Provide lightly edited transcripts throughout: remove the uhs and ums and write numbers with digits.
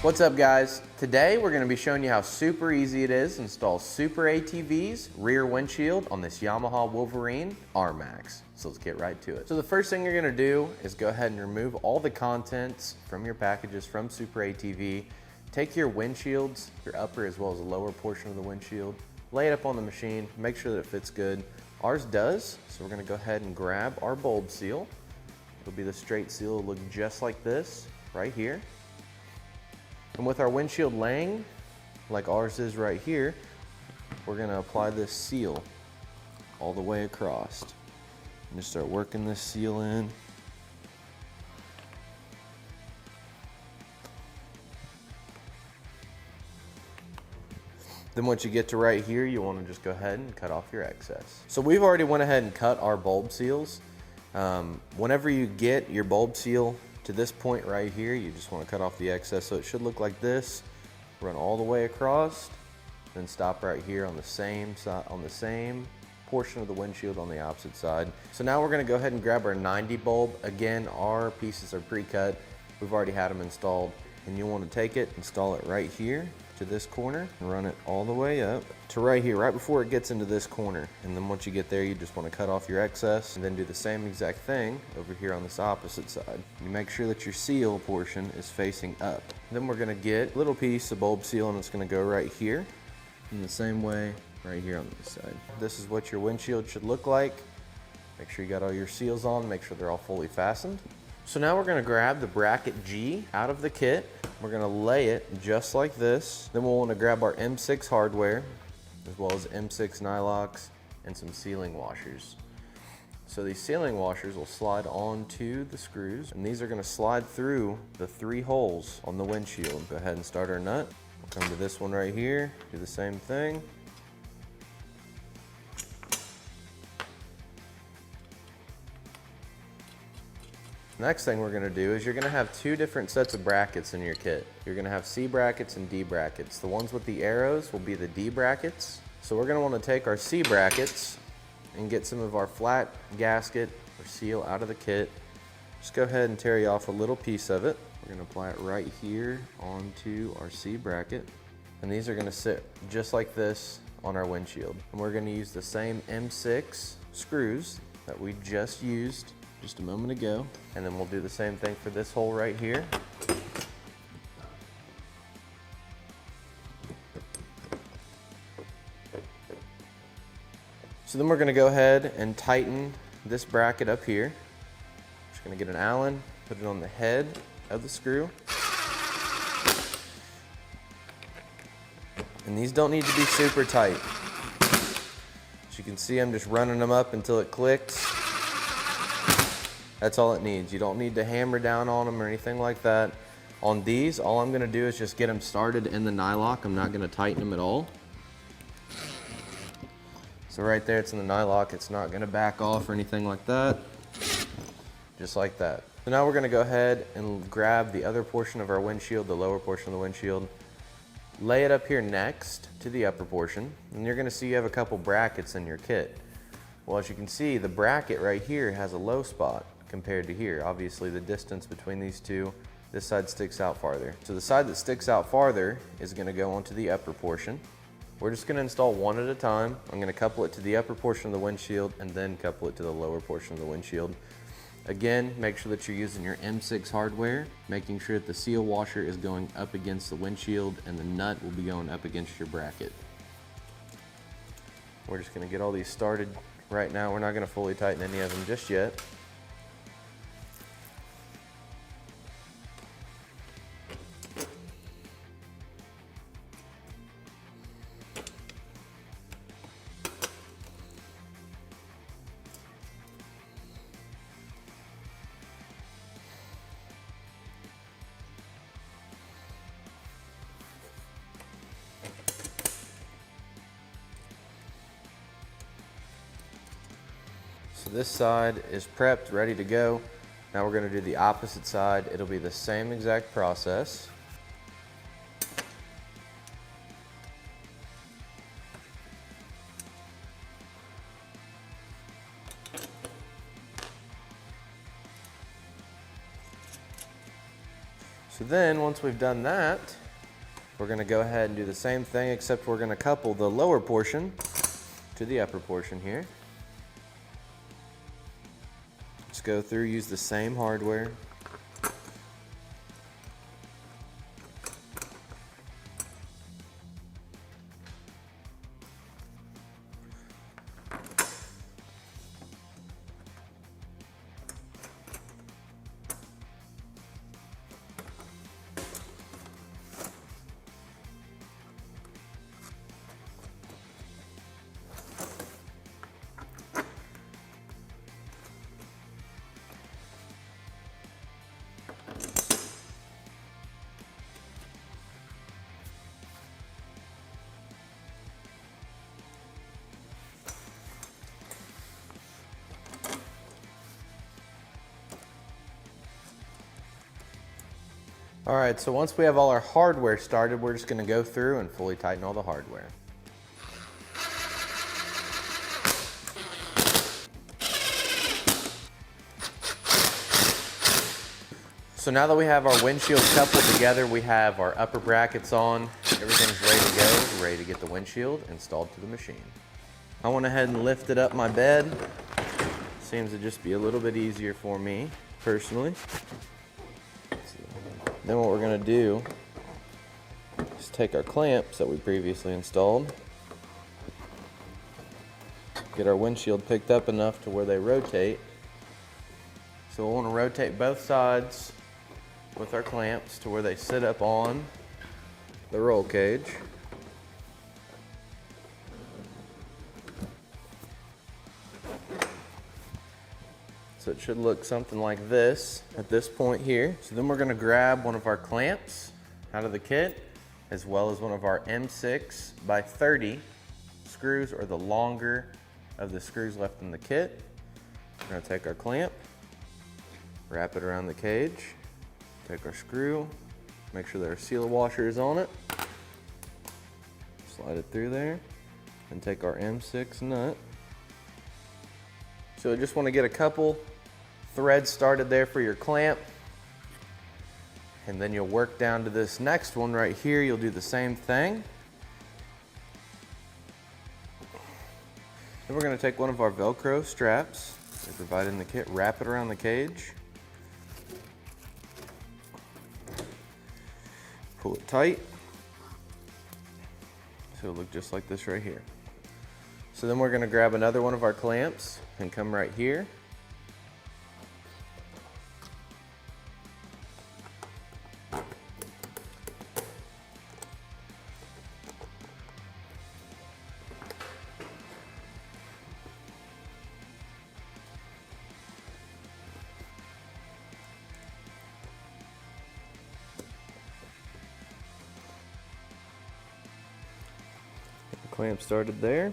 What's up guys? Today we're going to be showing you how super easy it is to install SuperATV's rear windshield on this Yamaha Wolverine RMax. So let's get right to it. So the first thing you're going to do is go ahead and remove all the contents from your packages from SuperATV. Take your windshields, your upper as well as the lower portion of the windshield, lay it up on the machine, make sure that it fits good. Ours does, so we're going to go ahead and grab our bulb seal. It'll be the straight seal, it'll look just like this right here. And with our windshield laying, like ours is right here, we're going to apply this seal all the way across. And just start working this seal in. Then once you get to right here, you want to just go ahead and cut off your excess. So we've already went ahead and cut our bulb seals. Whenever you get your bulb seal to this point right here, you just want to cut off the excess, so it should look like this. Run all the way across, then stop right here on the same side, on the same portion of the windshield on the opposite side. So now we're going to go ahead and grab our 90 bulb. Again, our pieces are pre-cut. We've already had them installed, and you want to take it, install it right here to this corner, and run it all the way up to right here, right before it gets into this corner. And then once you get there, you just want to cut off your excess, and then do the same exact thing over here on this opposite side. You make sure that your seal portion is facing up. Then we're going to get a little piece of bulb seal, and it's going to go right here in the same way right here on this side. This is what your windshield should look like. Make sure you got all your seals on, make sure they're all fully fastened. So now we're going to grab the bracket G out of the kit. We're going to lay it just like this. Then we'll want to grab our M6 hardware, as well as M6 nylocks and some sealing washers. So these sealing washers will slide onto the screws, and these are going to slide through the 3 holes on the windshield. Go ahead and start our nut. We'll come to this one right here, do the same thing. Next thing we're going to do is you're going to have 2 different sets of brackets in your kit. You're going to have C brackets and D brackets. The ones with the arrows will be the D brackets. So we're going to want to take our C brackets and get some of our flat gasket or seal out of the kit. Just go ahead and tear off a little piece of it. We're going to apply it right here onto our C bracket. And these are going to sit just like this on our windshield. And we're going to use the same M6 screws that we just used just a moment ago, and then we'll do the same thing for this hole right here. So then we're going to go ahead and tighten this bracket up here. Just going to get an Allen, put it on the head of the screw. And these don't need to be super tight. As you can see, I'm just running them up until it clicks. That's all it needs. You don't need to hammer down on them or anything like that. On these, all I'm going to do is just get them started in the nylock. I'm not going to tighten them at all. So right there, it's in the nylock. It's not going to back off or anything like that. Just like that. So now we're going to go ahead and grab the other portion of our windshield, the lower portion of the windshield. Lay it up here next to the upper portion. And you're going to see you have a couple brackets in your kit. Well, as you can see, the bracket right here has a low spot compared to here. Obviously, the distance between these two, this side sticks out farther. So the side that sticks out farther is going to go onto the upper portion. We're just going to install one at a time. I'm going to couple it to the upper portion of the windshield and then couple it to the lower portion of the windshield. Again, make sure that you're using your M6 hardware, making sure that the seal washer is going up against the windshield and the nut will be going up against your bracket. We're just going to get all these started right now. We're not going to fully tighten any of them just yet. So this side is prepped, ready to go. Now we're going to do the opposite side. It'll be the same exact process. So then once we've done that, we're going to go ahead and do the same thing, except we're going to couple the lower portion to the upper portion here. Let's go through, use the same hardware. All right, so once we have all our hardware started, we're just going to go through and fully tighten all the hardware. So now that we have our windshield coupled together, we have our upper brackets on, everything's ready to go, we're ready to get the windshield installed to the machine. I went ahead and lifted up my bed. Seems to just be a little bit easier for me, personally. Then what we're going to do is take our clamps that we previously installed, get our windshield picked up enough to where they rotate. So we'll want to rotate both sides with our clamps to where they sit up on the roll cage. So it should look something like this at this point here. So then we're going to grab one of our clamps out of the kit, as well as one of our M6 by 30 screws, or the longer of the screws left in the kit. We're going to take our clamp, wrap it around the cage, take our screw, make sure there are seal washers on it, slide it through there, and take our M6 nut. So I just want to get a couple threads started there for your clamp, and then you'll work down to this next one right here. You'll do the same thing. Then we're going to take one of our Velcro straps they provide in the kit, wrap it around the cage, pull it tight, so it'll look just like this right here. So then we're going to grab another one of our clamps and come right here. Clamp started there.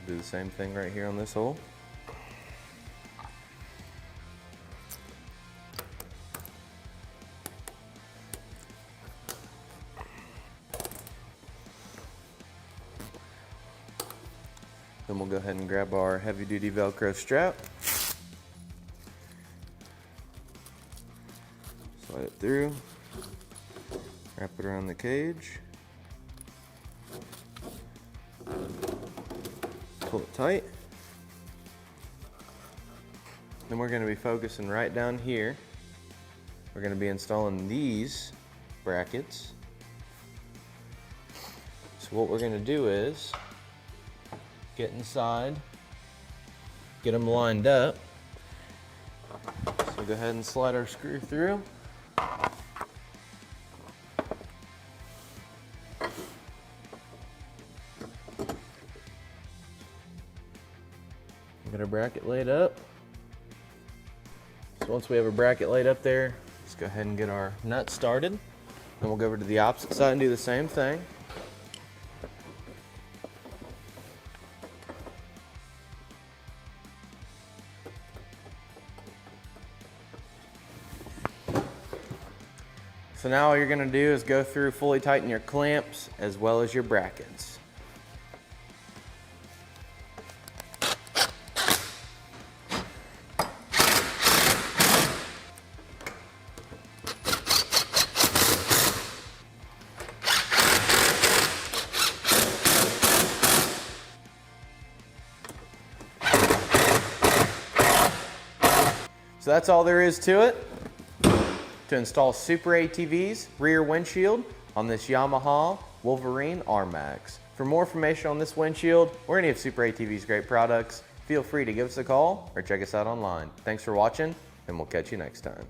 Do the same thing right here on this hole. Then we'll go ahead and grab our heavy duty Velcro strap. Slide it through. Wrap it around the cage. Pull it tight. Then we're going to be focusing right down here. We're going to be installing these brackets. So what we're going to do is get inside, get them lined up. So go ahead and slide our screw through. Get our bracket laid up. So once we have a bracket laid up there, let's go ahead and get our nut started. Then we'll go over to the opposite side and do the same thing. So now all you're going to do is go through, fully tighten your clamps as well as your brackets. So that's all there is to it. To install SuperATV's rear windshield on this Yamaha Wolverine RMax. For more information on this windshield or any of SuperATV's great products, feel free to give us a call or check us out online. Thanks for watching, and we'll catch you next time.